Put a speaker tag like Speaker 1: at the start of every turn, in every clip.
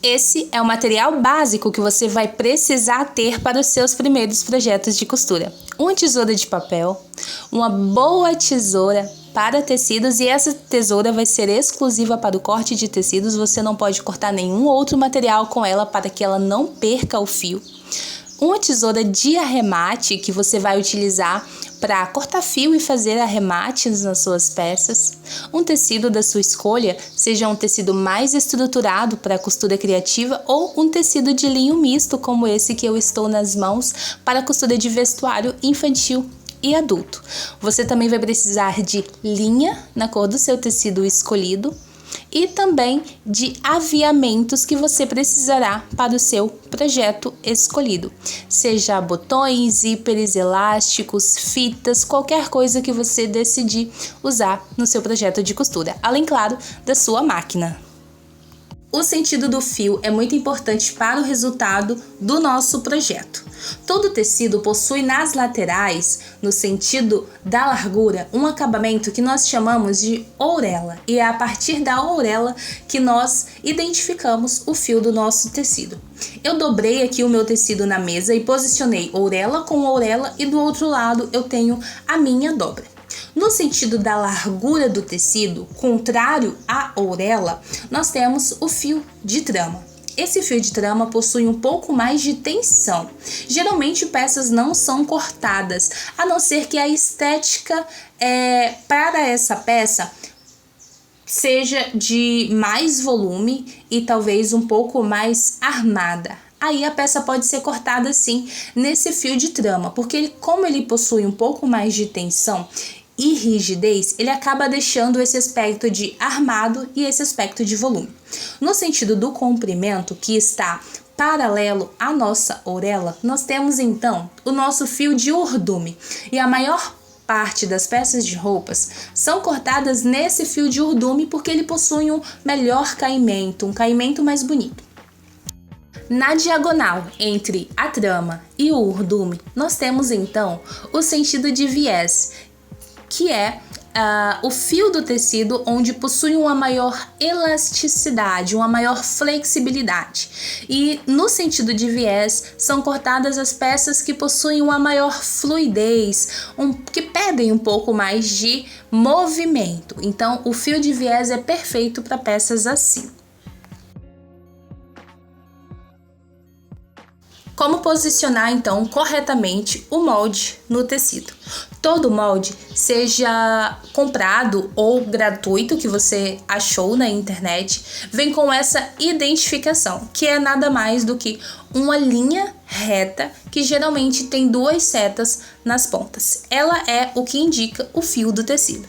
Speaker 1: Esse é o material básico que você vai precisar ter para os seus primeiros projetos de costura. Uma tesoura de papel, uma boa tesoura para tecidos, e essa tesoura vai ser exclusiva para o corte de tecidos, você não pode cortar nenhum outro material com ela para que ela não perca o fio. Uma tesoura de arremate que você vai utilizar para cortar fio e fazer arremates nas suas peças. Um tecido da sua escolha, seja um tecido mais estruturado para costura criativa ou um tecido de linho misto como esse que eu estou nas mãos para costura de vestuário infantil e adulto. Você também vai precisar de linha na cor do seu tecido escolhido e também de aviamentos que você precisará para o seu projeto escolhido, seja botões, zíperes, elásticos, fitas, qualquer coisa que você decidir usar no seu projeto de costura, além, claro, da sua máquina. O sentido do fio é muito importante para o resultado do nosso projeto. Todo tecido possui nas laterais, no sentido da largura, um acabamento que nós chamamos de ourela, e é a partir da ourela que nós identificamos o fio do nosso tecido. Eu dobrei aqui o meu tecido na mesa e posicionei ourela com ourela, e do outro lado eu tenho a minha dobra. No sentido da largura do tecido, contrário à ourela, nós temos o fio de trama. Esse fio de trama possui um pouco mais de tensão. Geralmente peças não são cortadas, a não ser que a estética para essa peça seja de mais volume e talvez um pouco mais armada. Aí a peça pode ser cortada sim nesse fio de trama, porque como ele possui um pouco mais de tensão e rigidez, ele acaba deixando esse aspecto de armado e esse aspecto de volume. No sentido do comprimento, que está paralelo à nossa ourela, nós temos então o nosso fio de urdume, e a maior parte das peças de roupas são cortadas nesse fio de urdume porque ele possui um melhor caimento, um caimento mais bonito. Na diagonal entre a trama e o urdume, nós temos então o sentido de viés, que é o fio do tecido onde possui uma maior elasticidade, uma maior flexibilidade. E no sentido de viés, são cortadas as peças que possuem uma maior fluidez, que pedem um pouco mais de movimento. Então, o fio de viés é perfeito para peças assim. Como posicionar então corretamente o molde no tecido? Todo molde, seja comprado ou gratuito que você achou na internet, vem com essa identificação, que é nada mais do que uma linha reta que geralmente tem duas setas nas pontas. Ela é o que indica o fio do tecido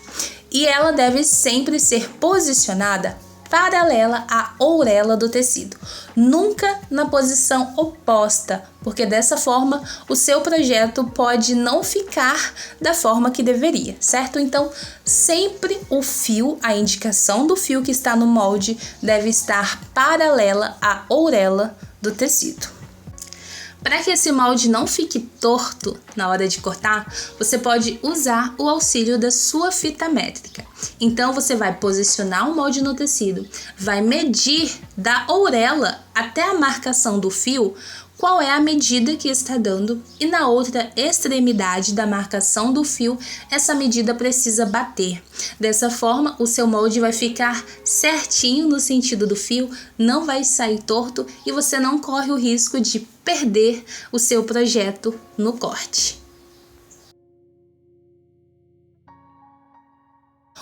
Speaker 1: e ela deve sempre ser posicionada paralela à ourela do tecido, nunca na posição oposta, porque dessa forma o seu projeto pode não ficar da forma que deveria, certo? Então, sempre o fio, a indicação do fio que está no molde deve estar paralela à ourela do tecido. Para que esse molde não fique torto na hora de cortar, você pode usar o auxílio da sua fita métrica. Então, você vai posicionar o molde no tecido, vai medir da ourela até a marcação do fio qual é a medida que está dando, e na outra extremidade da marcação do fio, essa medida precisa bater. Dessa forma, o seu molde vai ficar certinho no sentido do fio, não vai sair torto e você não corre o risco de perder o seu projeto no corte.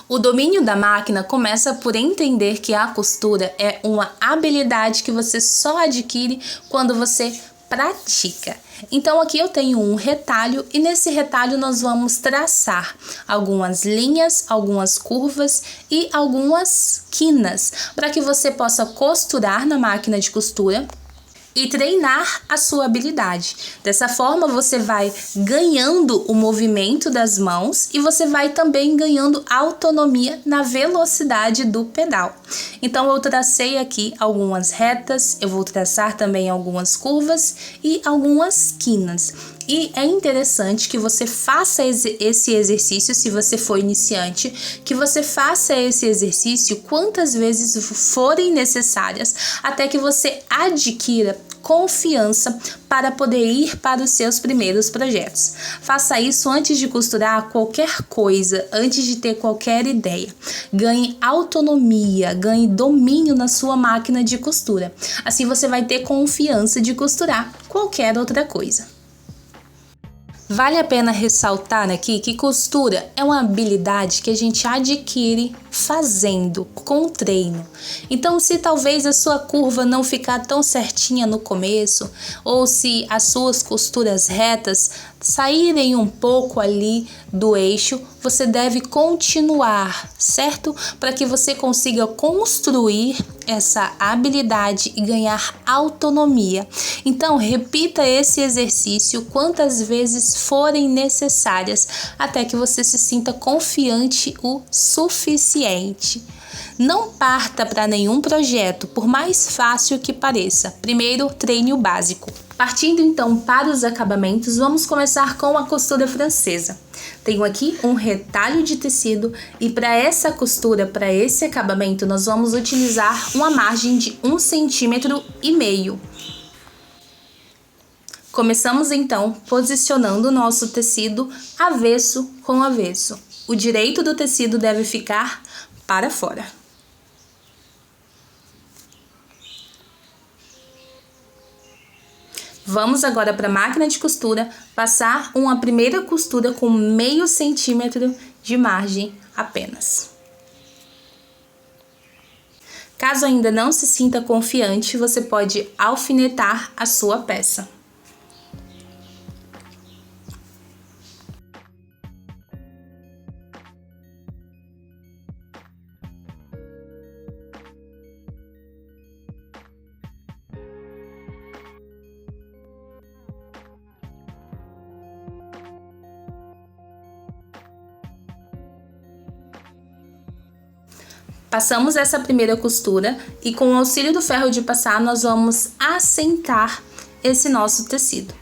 Speaker 1: O domínio da máquina começa por entender que a costura é uma habilidade que você só adquire quando você pratica. Então aqui eu tenho um retalho e nesse retalho nós vamos traçar algumas linhas, algumas curvas e algumas quinas para que você possa costurar na máquina de costura e treinar a sua habilidade. Dessa forma, você vai ganhando o movimento das mãos e você vai também ganhando autonomia na velocidade do pedal. Então, eu tracei aqui algumas retas, eu vou traçar também algumas curvas e algumas quinas. E é interessante que você faça esse exercício, se você for iniciante, que você faça esse exercício quantas vezes forem necessárias, até que você adquira confiança para poder ir para os seus primeiros projetos. Faça isso antes de costurar qualquer coisa, antes de ter qualquer ideia. Ganhe autonomia, ganhe domínio na sua máquina de costura. Assim você vai ter confiança de costurar qualquer outra coisa. Vale a pena ressaltar aqui que costura é uma habilidade que a gente adquire fazendo, com treino. Então, se talvez a sua curva não ficar tão certinha no começo, ou se as suas costuras retas saírem um pouco ali do eixo, você deve continuar, certo? Para que você consiga construir essa habilidade e ganhar autonomia. Então, repita esse exercício quantas vezes forem necessárias até que você se sinta confiante o suficiente. Não parta para nenhum projeto, por mais fácil que pareça. Primeiro, treine o básico. Partindo então para os acabamentos, vamos começar com a costura francesa. Tenho aqui um retalho de tecido e para essa costura, para esse acabamento, nós vamos utilizar uma margem de 1,5 cm. Começamos então posicionando o nosso tecido avesso com avesso. O direito do tecido deve ficar para fora. Vamos agora para a máquina de costura passar uma primeira costura com 0,5 cm de margem apenas. Caso ainda não se sinta confiante, você pode alfinetar a sua peça. Passamos essa primeira costura e com o auxílio do ferro de passar nós vamos assentar esse nosso tecido.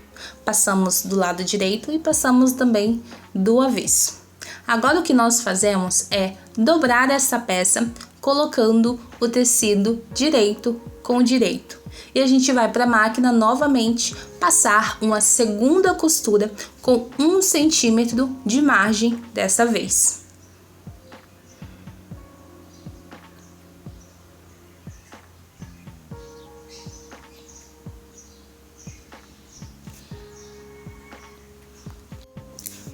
Speaker 1: Passamos do lado direito e passamos também do avesso. Agora o que nós fazemos é dobrar essa peça colocando o tecido direito com direito. E a gente vai para a máquina novamente passar uma segunda costura com 1 cm de margem dessa vez.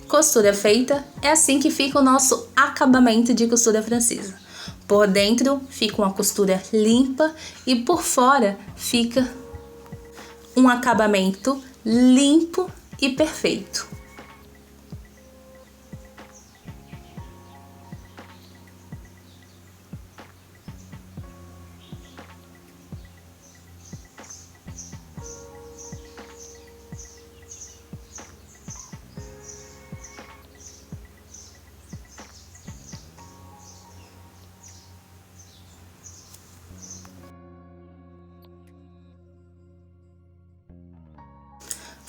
Speaker 1: Costura feita, é assim que fica o nosso acabamento de costura francesa. Por dentro fica uma costura limpa e por fora fica um acabamento limpo e perfeito.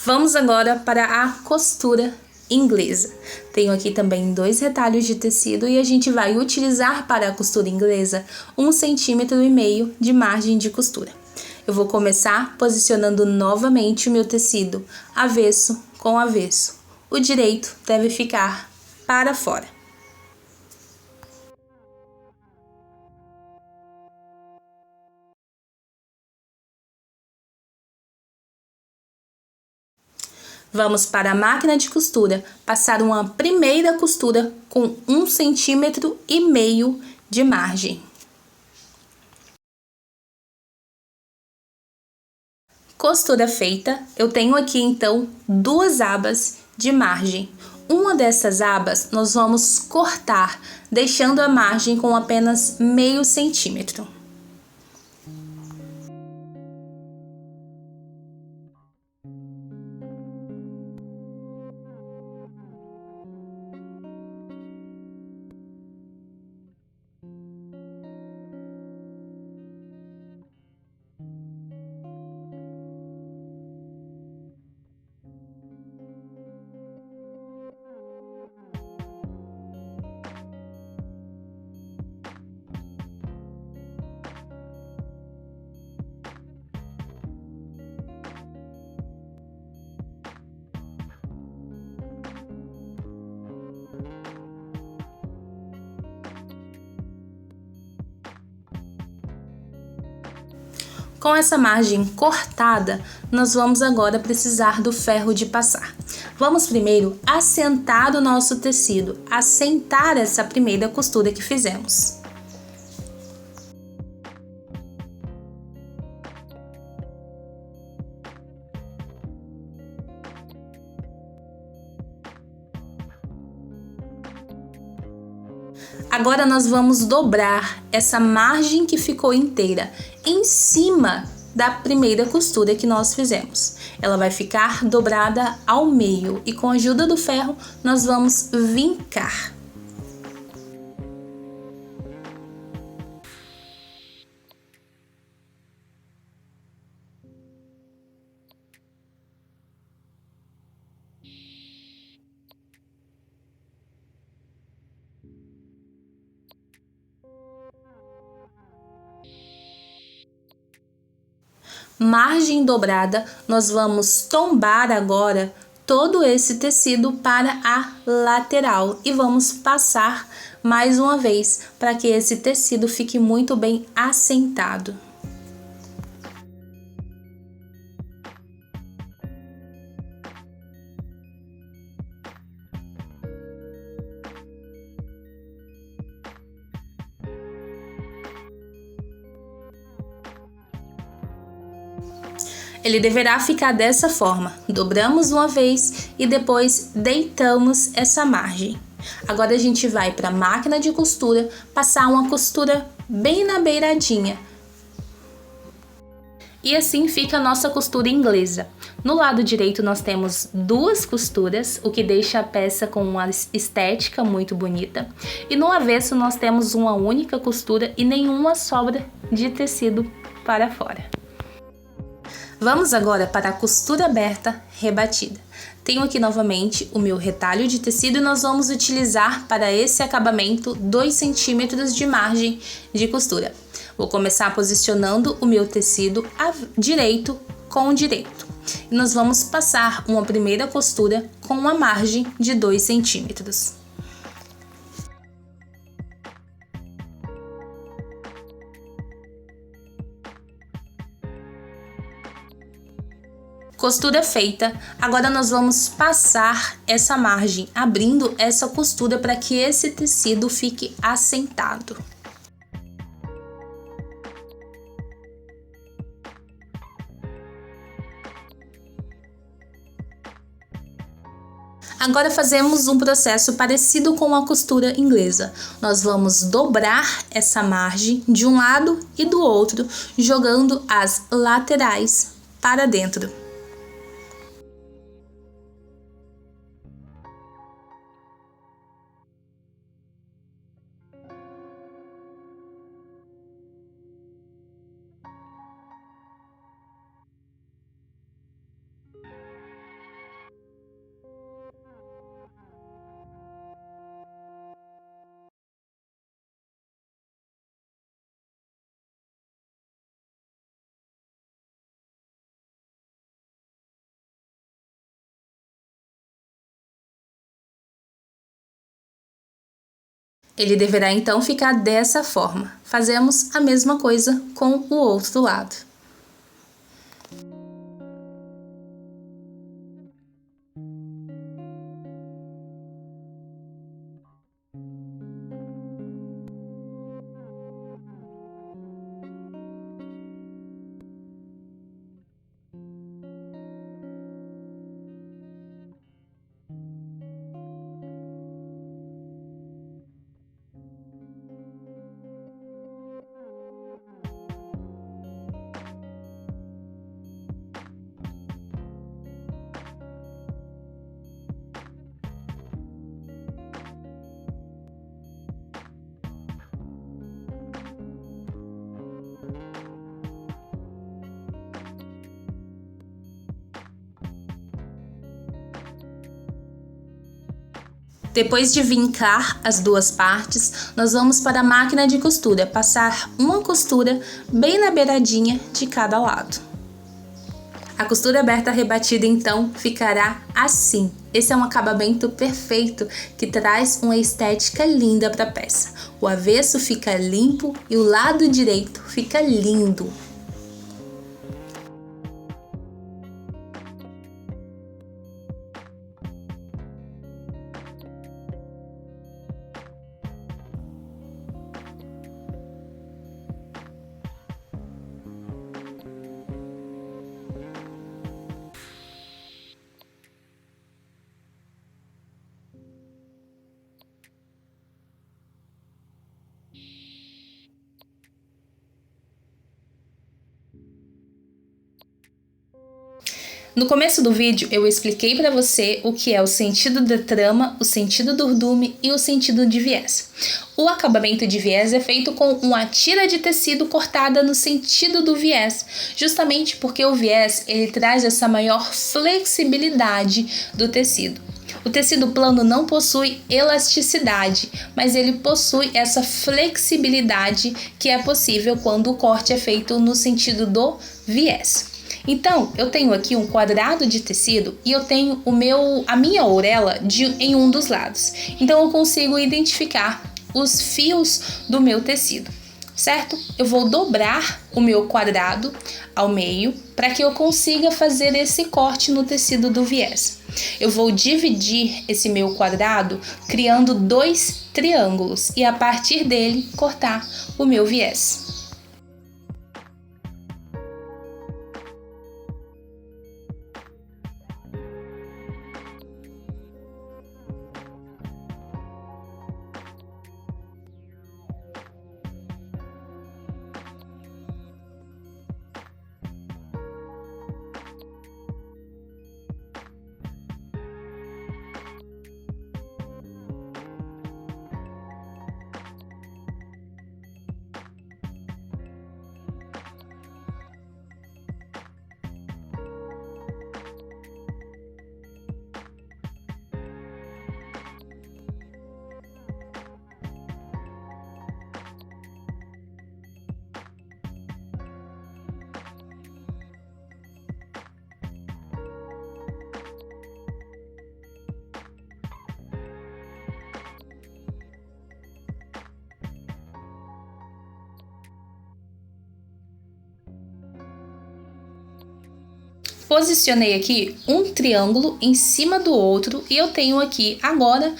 Speaker 1: Vamos agora para a costura inglesa. Tenho aqui também 2 retalhos de tecido e a gente vai utilizar para a costura inglesa 1,5 cm de margem de costura. Eu vou começar posicionando novamente o meu tecido avesso com avesso. O direito deve ficar para fora. Vamos para a máquina de costura, passar uma primeira costura com 1,5 cm de margem. Costura feita, eu tenho aqui então 2 abas de margem. Uma dessas abas nós vamos cortar, deixando a margem com apenas 0,5 cm. Com essa margem cortada, nós vamos agora precisar do ferro de passar. Vamos primeiro assentar o nosso tecido, assentar essa primeira costura que fizemos. Agora nós vamos dobrar essa margem que ficou inteira em cima da primeira costura que nós fizemos. Ela vai ficar dobrada ao meio e com a ajuda do ferro nós vamos vincar. Margem dobrada, nós vamos tombar agora todo esse tecido para a lateral e vamos passar mais uma vez para que esse tecido fique muito bem assentado. Ele deverá ficar dessa forma. Dobramos uma vez e depois deitamos essa margem. Agora a gente vai para a máquina de costura, passar uma costura bem na beiradinha. E assim fica a nossa costura inglesa. No lado direito nós temos duas costuras, o que deixa a peça com uma estética muito bonita. E no avesso nós temos uma única costura e nenhuma sobra de tecido para fora. Vamos agora para a costura aberta rebatida. Tenho aqui novamente o meu retalho de tecido e nós vamos utilizar para esse acabamento 2 centímetros de margem de costura. Vou começar posicionando o meu tecido direito com direito. E nós vamos passar uma primeira costura com uma margem de 2 centímetros. Costura feita, agora nós vamos passar essa margem, abrindo essa costura para que esse tecido fique assentado. Agora fazemos um processo parecido com a costura inglesa. Nós vamos dobrar essa margem de um lado e do outro, jogando as laterais para dentro. Ele deverá então ficar dessa forma. Fazemos a mesma coisa com o outro lado. Depois de vincar as duas partes, nós vamos para a máquina de costura, passar uma costura bem na beiradinha de cada lado. A costura aberta rebatida então ficará assim. Esse é um acabamento perfeito que traz uma estética linda para a peça. O avesso fica limpo e o lado direito fica lindo. No começo do vídeo, eu expliquei para você o que é o sentido da trama, o sentido do urdume e o sentido de viés. O acabamento de viés é feito com uma tira de tecido cortada no sentido do viés, justamente porque o viés ele traz essa maior flexibilidade do tecido. O tecido plano não possui elasticidade, mas ele possui essa flexibilidade que é possível quando o corte é feito no sentido do viés. Então, eu tenho aqui um quadrado de tecido e eu tenho a minha orelha em um dos lados. Então, eu consigo identificar os fios do meu tecido, certo? Eu vou dobrar o meu quadrado ao meio para que eu consiga fazer esse corte no tecido do viés. Eu vou dividir esse meu quadrado criando 2 triângulos e a partir dele cortar o meu viés. Posicionei aqui um triângulo em cima do outro e eu tenho aqui agora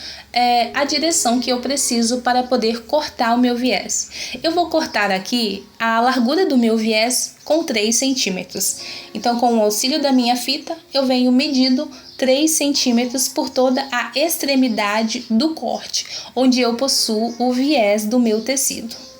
Speaker 1: a direção que eu preciso para poder cortar o meu viés. Eu vou cortar aqui a largura do meu viés com 3 centímetros. Então, com o auxílio da minha fita, eu venho medindo 3 centímetros por toda a extremidade do corte, onde eu possuo o viés do meu tecido.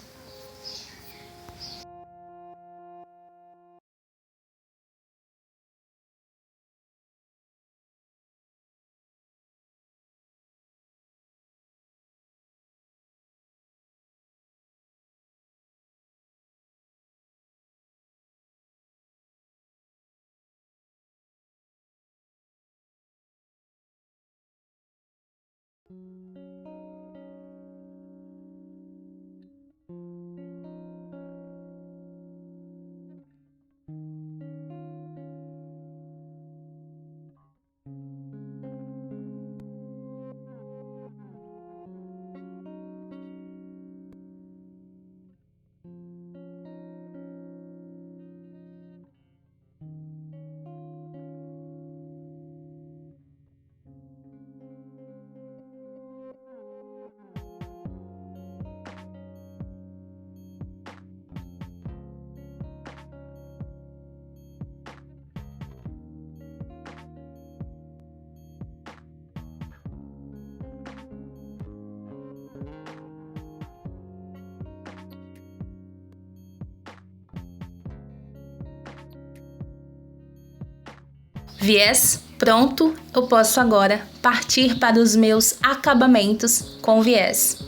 Speaker 1: Viés pronto, eu posso agora partir para os meus acabamentos com viés.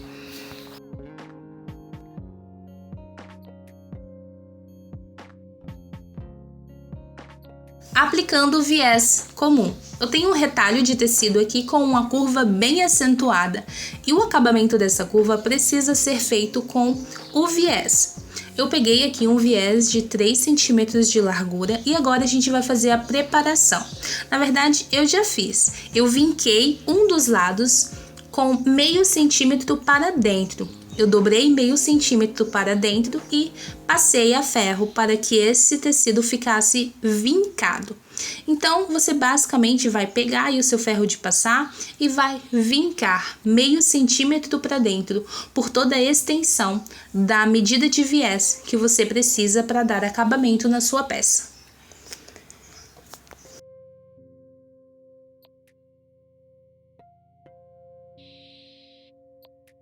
Speaker 1: Aplicando o viés comum. Eu tenho um retalho de tecido aqui com uma curva bem acentuada e o acabamento dessa curva precisa ser feito com o viés. Eu peguei aqui um viés de 3 centímetros de largura e agora a gente vai fazer a preparação. Na verdade, eu já fiz. Eu vinquei um dos lados com meio centímetro para dentro. Eu dobrei meio centímetro para dentro e passei a ferro para que esse tecido ficasse vincado. Então, você basicamente vai pegar aí o seu ferro de passar e vai vincar meio centímetro para dentro por toda a extensão da medida de viés que você precisa para dar acabamento na sua peça.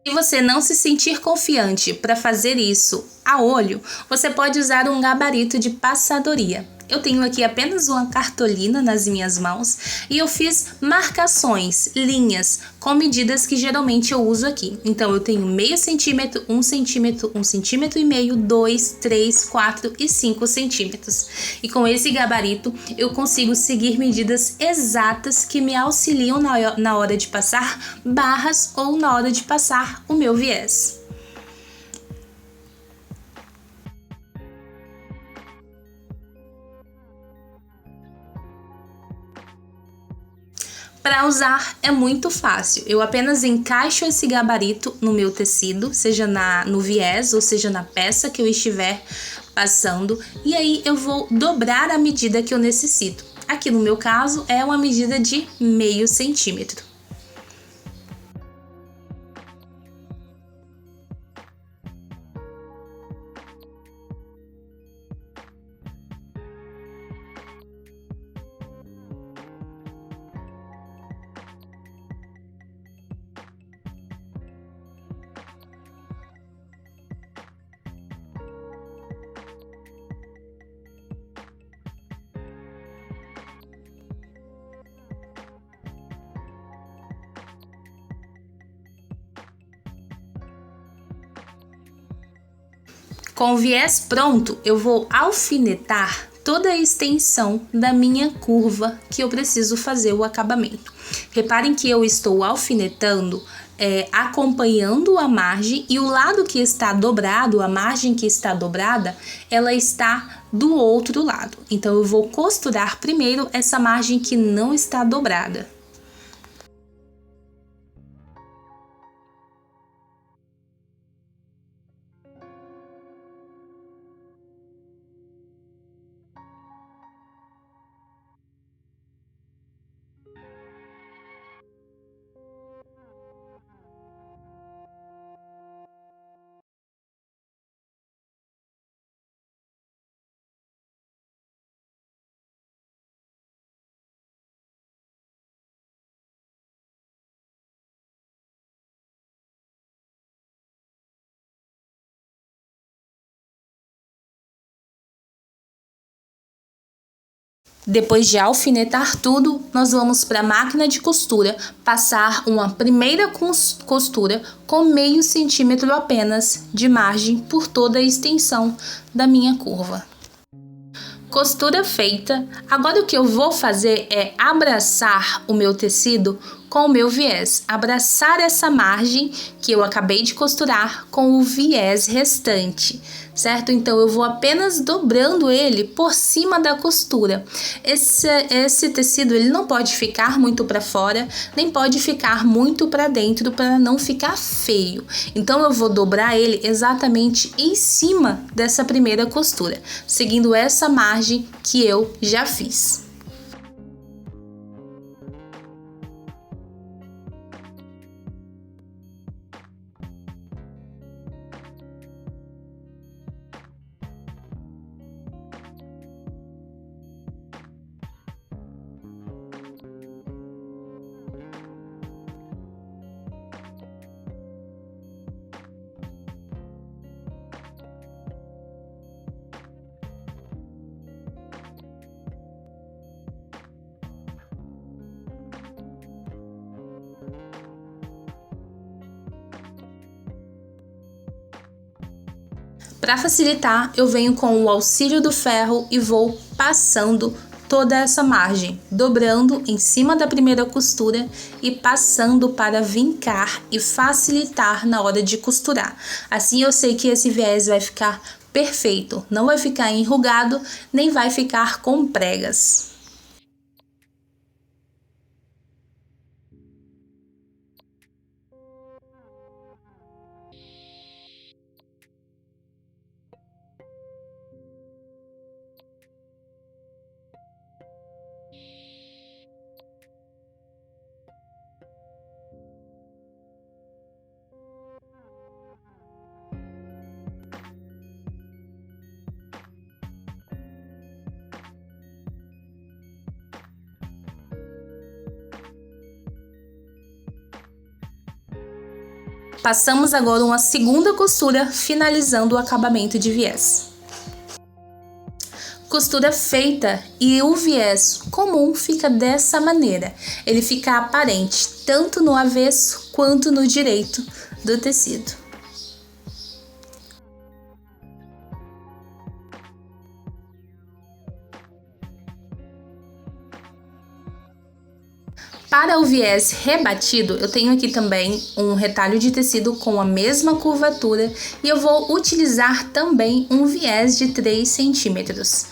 Speaker 1: Se você não se sentir confiante para fazer isso a olho, você pode usar um gabarito de passadoria. Eu tenho aqui apenas uma cartolina nas minhas mãos e eu fiz marcações, linhas, com medidas que geralmente eu uso aqui. Então, eu tenho meio centímetro, 1 centímetro e meio, 2, 3, 4 e 5 centímetros. E com esse gabarito, eu consigo seguir medidas exatas que me auxiliam na hora de passar barras ou na hora de passar o meu viés. Para usar é muito fácil, eu apenas encaixo esse gabarito no meu tecido, seja no viés ou seja na peça que eu estiver passando, e aí eu vou dobrar a medida que eu necessito. Aqui no meu caso é uma medida de meio centímetro. Com o viés pronto, eu vou alfinetar toda a extensão da minha curva que eu preciso fazer o acabamento. Reparem que eu estou alfinetando acompanhando a margem, e o lado que está dobrado, a margem que está dobrada, ela está do outro lado. Então, eu vou costurar primeiro essa margem que não está dobrada. Depois de alfinetar tudo, nós vamos para a máquina de costura passar uma primeira costura com meio centímetro apenas de margem por toda a extensão da minha curva. Costura feita, agora o que eu vou fazer é abraçar o meu tecido com o meu viés, abraçar essa margem que eu acabei de costurar com o viés restante, certo? Então, eu vou apenas dobrando ele por cima da costura. Esse tecido, ele não pode ficar muito para fora, nem pode ficar muito para dentro para não ficar feio. Então, eu vou dobrar ele exatamente em cima dessa primeira costura, seguindo essa margem que eu já fiz. Para facilitar, eu venho com o auxílio do ferro e vou passando toda essa margem, dobrando em cima da primeira costura e passando para vincar e facilitar na hora de costurar. Assim eu sei que esse viés vai ficar perfeito, não vai ficar enrugado, nem vai ficar com pregas. Passamos agora uma segunda costura, finalizando o acabamento de viés. Costura feita e o viés comum fica dessa maneira. Ele fica aparente tanto no avesso quanto no direito do tecido. Para o viés rebatido, eu tenho aqui também um retalho de tecido com a mesma curvatura e eu vou utilizar também um viés de 3 centímetros.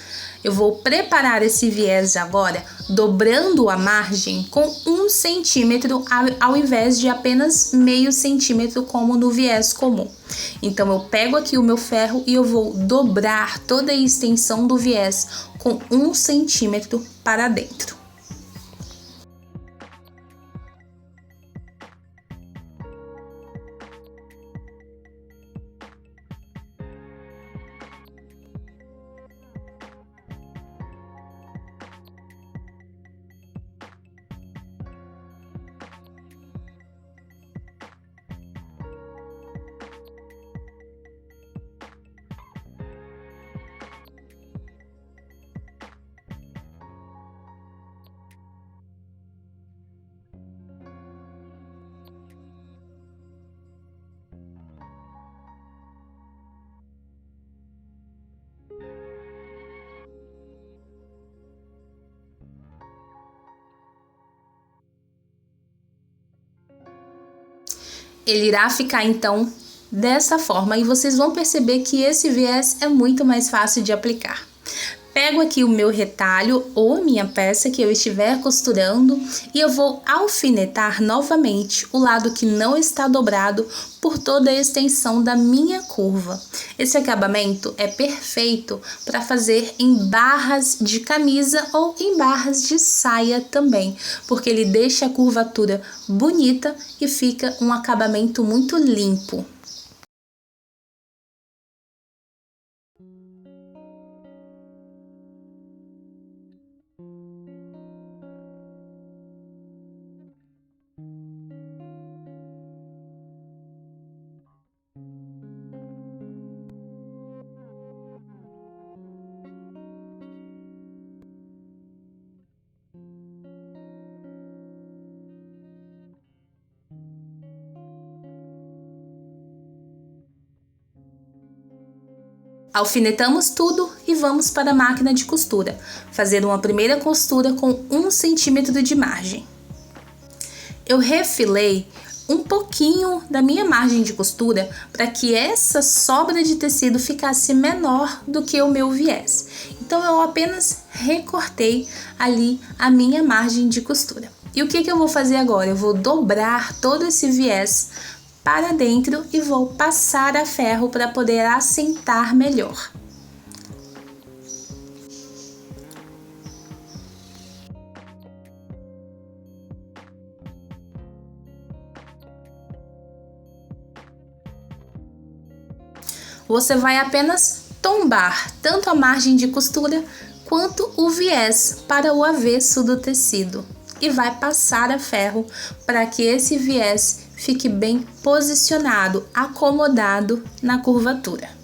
Speaker 1: Eu vou preparar esse viés agora, dobrando a margem com 1 centímetro ao invés de apenas meio centímetro como no viés comum. Então eu pego aqui o meu ferro e eu vou dobrar toda a extensão do viés com 1 centímetro para dentro. Ele irá ficar então dessa forma e vocês vão perceber que esse viés é muito mais fácil de aplicar. Pego aqui o meu retalho ou a minha peça que eu estiver costurando e eu vou alfinetar novamente o lado que não está dobrado por toda a extensão da minha curva. Esse acabamento é perfeito para fazer em barras de camisa ou em barras de saia também, porque ele deixa a curvatura bonita e fica um acabamento muito limpo. Alfinetamos tudo e vamos para a máquina de costura, fazer uma primeira costura com 1 centímetro de margem. Eu refilei um pouquinho da minha margem de costura para que essa sobra de tecido ficasse menor do que o meu viés. Então eu apenas recortei ali a minha margem de costura. E o que eu vou fazer agora? Eu vou dobrar todo esse viés para dentro e vou passar a ferro para poder assentar melhor. Você vai apenas tombar tanto a margem de costura quanto o viés para o avesso do tecido e vai passar a ferro para que esse viés fique bem posicionado, acomodado na curvatura.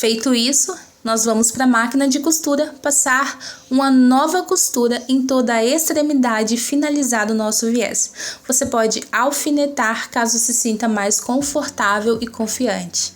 Speaker 1: Feito isso, nós vamos para a máquina de costura passar uma nova costura em toda a extremidade finalizado o nosso viés. Você pode alfinetar caso se sinta mais confortável e confiante.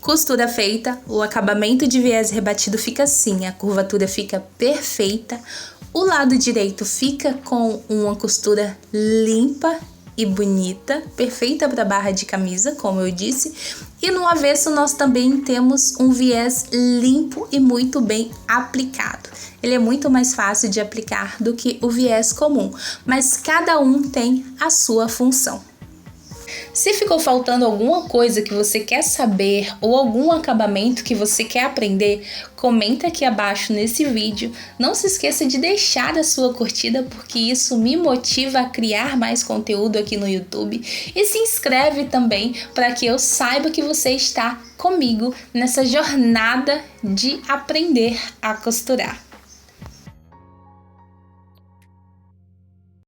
Speaker 1: Costura feita, o acabamento de viés rebatido fica assim, a curvatura fica perfeita. O lado direito fica com uma costura limpa e bonita, perfeita para barra de camisa, como eu disse. E no avesso nós também temos um viés limpo e muito bem aplicado. Ele é muito mais fácil de aplicar do que o viés comum, mas cada um tem a sua função. Se ficou faltando alguma coisa que você quer saber ou algum acabamento que você quer aprender, comenta aqui abaixo nesse vídeo. Não se esqueça de deixar a sua curtida, porque isso me motiva a criar mais conteúdo aqui no YouTube. E se inscreve também para que eu saiba que você está comigo nessa jornada de aprender a costurar.